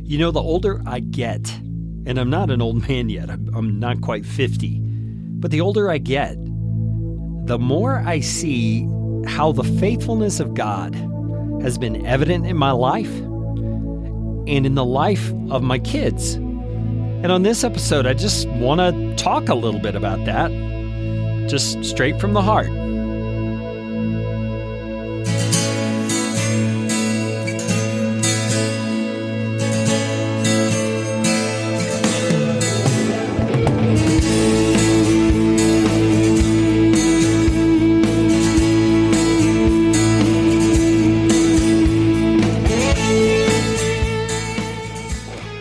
The older I get, and I'm not an old man yet, I'm not quite 50, but the older I get, the more I see how the faithfulness of God has been evident in my life and in the life of my kids. And on this episode, I just want to talk a little bit about that, just straight from the heart.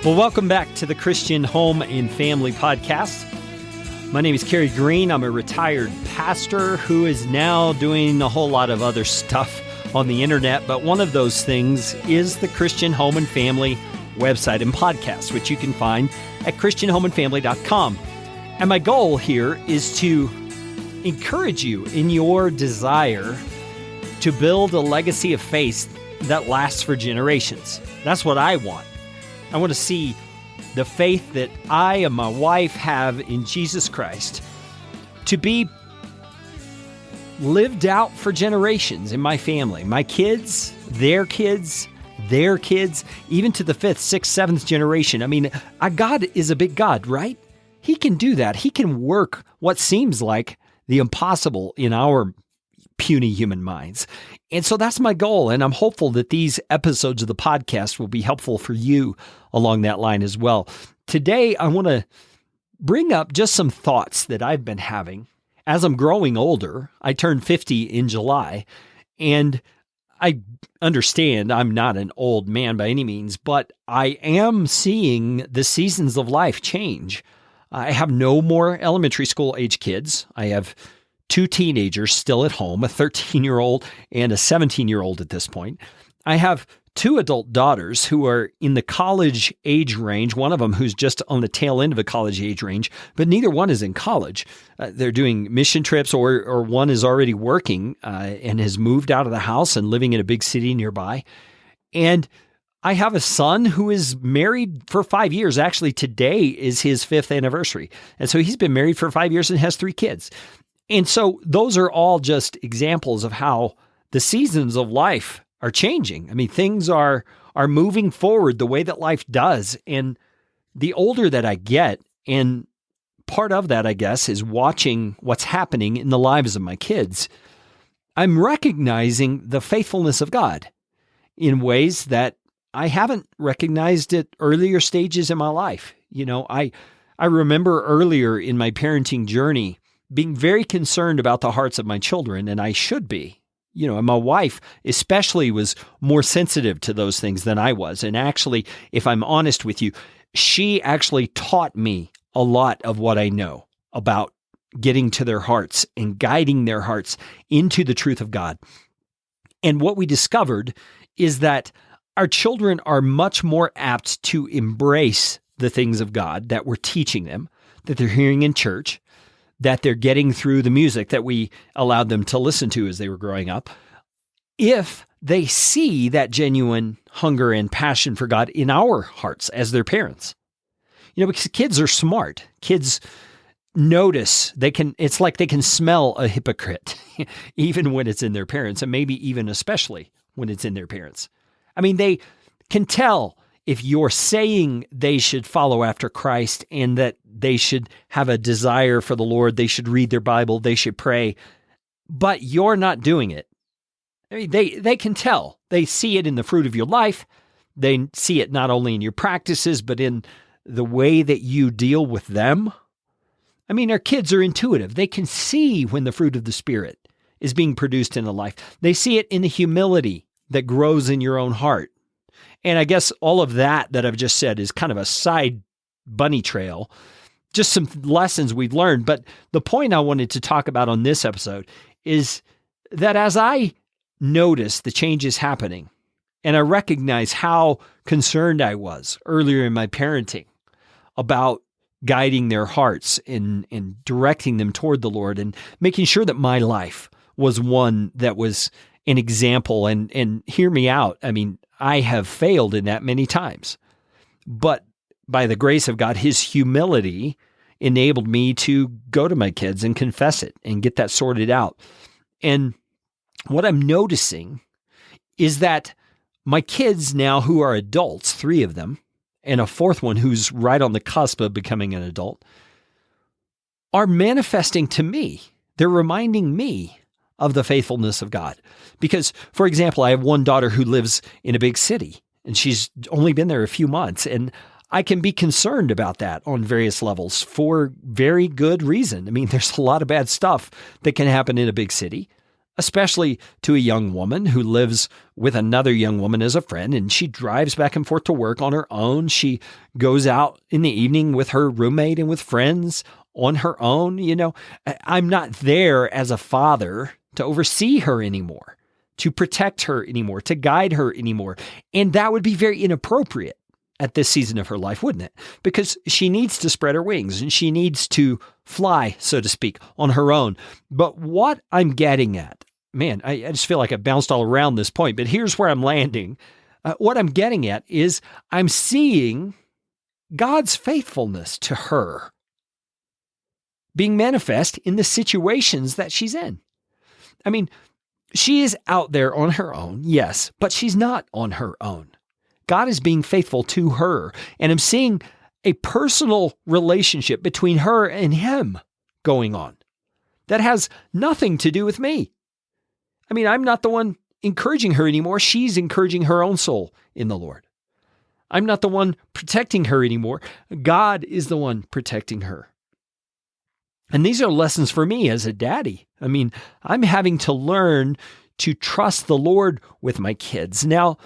Well, welcome back to the Christian Home and Family Podcast. My name is Kerry Green. I'm a retired pastor who is now doing a whole lot of other stuff on the internet, but one of those things is the Christian Home and Family website and podcast, which you can find at christianhomeandfamily.com. And my goal here is to encourage you in your desire to build a legacy of faith that lasts for generations. That's what I want. I want to see the faith that I and my wife have in Jesus Christ to be lived out for generations in my family, my kids, their kids, even to the 5th, 6th, 7th generation. I mean, God is a big God, right? He can do that. He can work what seems like the impossible in our puny human minds. And so that's my goal, and I'm hopeful that these episodes of the podcast will be helpful for you along that line as well. Today, I want to bring up just some thoughts that I've been having as I'm growing older. I turned 50 in July, and I understand I'm not an old man by any means, but I am seeing the seasons of life change. I have no more elementary school age kids. I have 2 teenagers still at home, a 13-year-old and a 17-year-old at this point. I have 2 adult daughters who are in the college age range, one of them who's just on the tail end of a college age range, but neither one is in college. They're doing mission trips, or one is already working and has moved out of the house and living in a big city nearby. And I have a son who is married for 5 years. Actually, today is his 5th anniversary. And so he's been married for 5 years and has 3 kids. And so those are all just examples of how the seasons of life are changing. I mean, things are moving forward the way that life does. And the older that I get, and part of that, I guess, is watching what's happening in the lives of my kids, I'm recognizing the faithfulness of God in ways that I haven't recognized at earlier stages in my life. I remember earlier in my parenting journey being very concerned about the hearts of my children, and I should be. And my wife especially was more sensitive to those things than I was. And actually, if I'm honest with you, she actually taught me a lot of what I know about getting to their hearts and guiding their hearts into the truth of God. And what we discovered is that our children are much more apt to embrace the things of God that we're teaching them, that they're hearing in church, that they're getting through the music that we allowed them to listen to as they were growing up, if they see that genuine hunger and passion for God in our hearts as their parents. Because kids are smart. Kids notice, it's like they can smell a hypocrite, even when it's in their parents, and maybe even especially when it's in their parents. I mean, they can tell if you're saying they should follow after Christ and that they should have a desire for the Lord, they should read their Bible, they should pray, but you're not doing it. I mean, they can tell. They see it in the fruit of your life. They see it not only in your practices, but in the way that you deal with them. I mean, our kids are intuitive. They can see when the fruit of the Spirit is being produced in a life. They see it in the humility that grows in your own heart. And I guess all of that I've just said is kind of a side bunny trail, just some lessons we've learned. But the point I wanted to talk about on this episode is that as I notice the changes happening, and I recognize how concerned I was earlier in my parenting about guiding their hearts and directing them toward the Lord and making sure that my life was one that was an example. And hear me out. I mean, I have failed in that many times. But by the grace of God, his humility enabled me to go to my kids and confess it and get that sorted out. And what I'm noticing is that my kids now, who are adults, 3 of them, and a 4th one who's right on the cusp of becoming an adult, are manifesting to me. They're reminding me of the faithfulness of God. Because, for example, I have one daughter who lives in a big city, and she's only been there a few months, and I can be concerned about that on various levels for very good reason. I mean, there's a lot of bad stuff that can happen in a big city, especially to a young woman who lives with another young woman as a friend, and she drives back and forth to work on her own. She goes out in the evening with her roommate and with friends on her own. I'm not there as a father to oversee her anymore, to protect her anymore, to guide her anymore. And that would be very inappropriate at this season of her life, wouldn't it? Because she needs to spread her wings and she needs to fly, so to speak, on her own. But what I'm getting at, man, I just feel like I bounced all around this point, but here's where I'm landing. What I'm getting at is I'm seeing God's faithfulness to her being manifest in the situations that she's in. I mean, she is out there on her own, yes, but she's not on her own. God is being faithful to her, and I'm seeing a personal relationship between her and him going on that has nothing to do with me. I mean, I'm not the one encouraging her anymore. She's encouraging her own soul in the Lord. I'm not the one protecting her anymore. God is the one protecting her. And these are lessons for me as a daddy. I mean, I'm having to learn to trust the Lord with my kids. Now,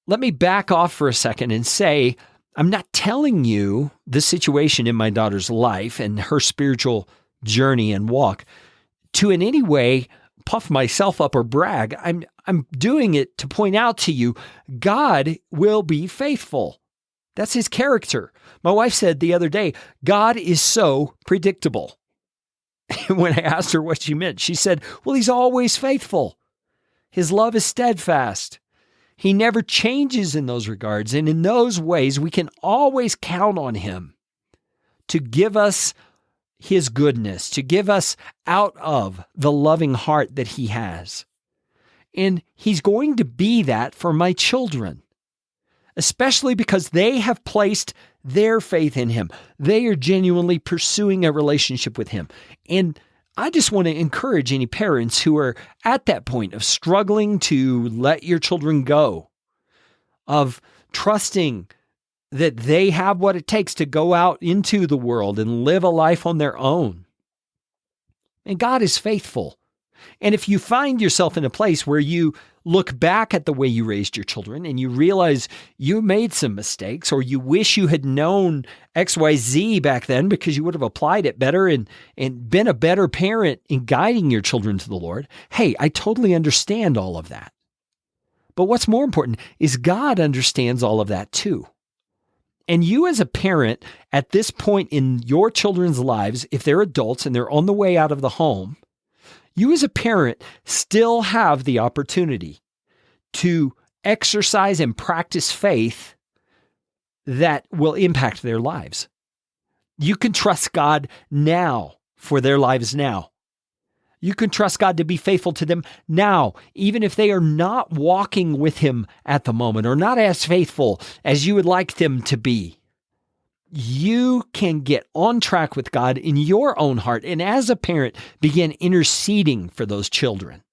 let me back off for a second and say, I'm not telling you the situation in my daughter's life and her spiritual journey and walk to in any way puff myself up or brag. I'm doing it to point out to you, God will be faithful. That's his character. My wife said the other day, God is so predictable. When I asked her what she meant, she said, well, he's always faithful. His love is steadfast. He never changes in those regards. And in those ways, we can always count on him to give us his goodness, to give us out of the loving heart that he has. And he's going to be that for my children, especially because they have placed their faith in him. They are genuinely pursuing a relationship with him. And I just want to encourage any parents who are at that point of struggling to let your children go, of trusting that they have what it takes to go out into the world and live a life on their own. And God is faithful. And if you find yourself in a place where you look back at the way you raised your children and you realize you made some mistakes, or you wish you had known XYZ back then because you would have applied it better and been a better parent in guiding your children to the Lord, hey, I totally understand all of that. But what's more important is God understands all of that too. And you as a parent at this point in your children's lives, if they're adults and they're on the way out of the home, you as a parent still have the opportunity to exercise and practice faith that will impact their lives. You can trust God now for their lives now. You can trust God to be faithful to them now, even if they are not walking with him at the moment or not as faithful as you would like them to be. You can get on track with God in your own heart, and as a parent, begin interceding for those children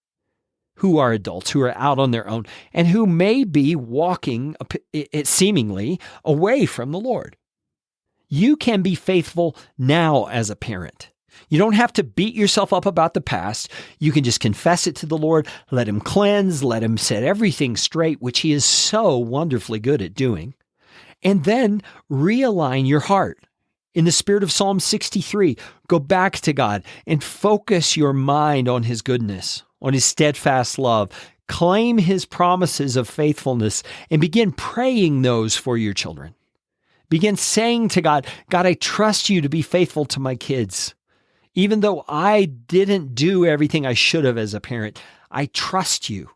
who are adults, who are out on their own, and who may be walking seemingly away from the Lord. You can be faithful now as a parent. You don't have to beat yourself up about the past. You can just confess it to the Lord, let him cleanse, let him set everything straight, which he is so wonderfully good at doing. And then realign your heart. In the spirit of Psalm 63, go back to God and focus your mind on his goodness, on his steadfast love. Claim his promises of faithfulness and begin praying those for your children. Begin saying to God, God, I trust you to be faithful to my kids. Even though I didn't do everything I should have as a parent, I trust you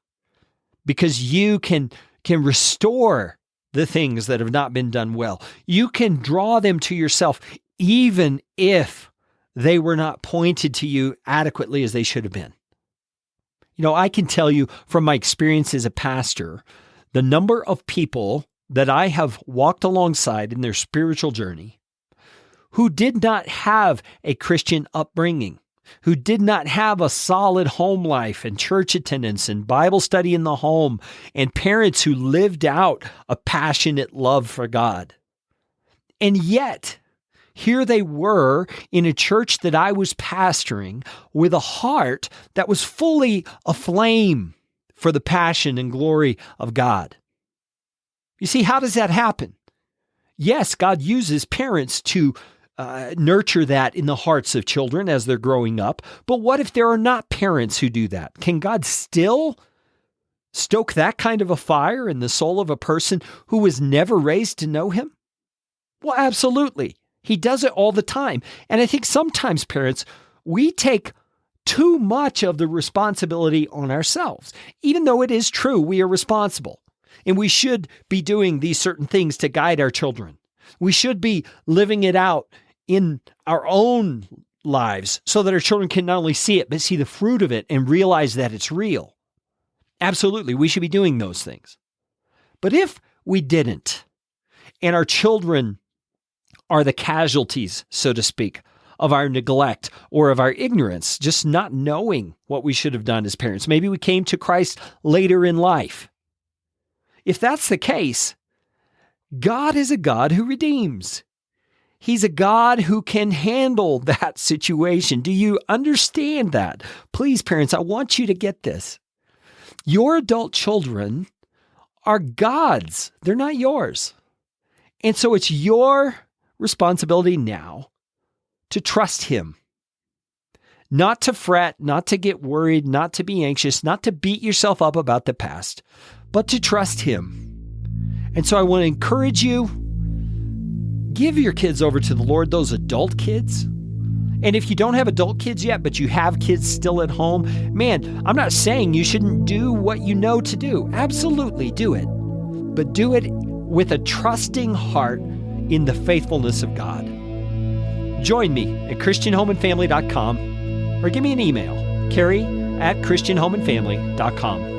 because you can restore the things that have not been done well. You can draw them to yourself, even if they were not pointed to you adequately as they should have been. I can tell you from my experience as a pastor, the number of people that I have walked alongside in their spiritual journey who did not have a Christian upbringing, who did not have a solid home life and church attendance and Bible study in the home, and parents who lived out a passionate love for God. And yet, here they were in a church that I was pastoring with a heart that was fully aflame for the passion and glory of God. You see, how does that happen? Yes, God uses parents to nurture that in the hearts of children as they're growing up. But what if there are not parents who do that? Can God still stoke that kind of a fire in the soul of a person who was never raised to know Him? Well, absolutely. He does it all the time. And I think sometimes parents, we take too much of the responsibility on ourselves, even though it is true we are responsible. And we should be doing these certain things to guide our children. We should be living it out in our own lives so that our children can not only see it, but see the fruit of it and realize that it's real. Absolutely, we should be doing those things. But if we didn't, and our children are the casualties, so to speak, of our neglect or of our ignorance, just not knowing what we should have done as parents. Maybe we came to Christ later in life. If that's the case, God is a God who redeems. He's a God who can handle that situation. Do you understand that? Please, parents, I want you to get this. Your adult children are God's. They're not yours. And so it's your responsibility now to trust Him. Not to fret, not to get worried, not to be anxious, not to beat yourself up about the past, but to trust Him. And so I want to encourage you, give your kids over to the Lord, those adult kids. And if you don't have adult kids yet, but you have kids still at home, man, I'm not saying you shouldn't do what you know to do. Absolutely do it. But do it with a trusting heart in the faithfulness of God. Join me at christianhomeandfamily.com or give me an email, Carrie@christianhomeandfamily.com.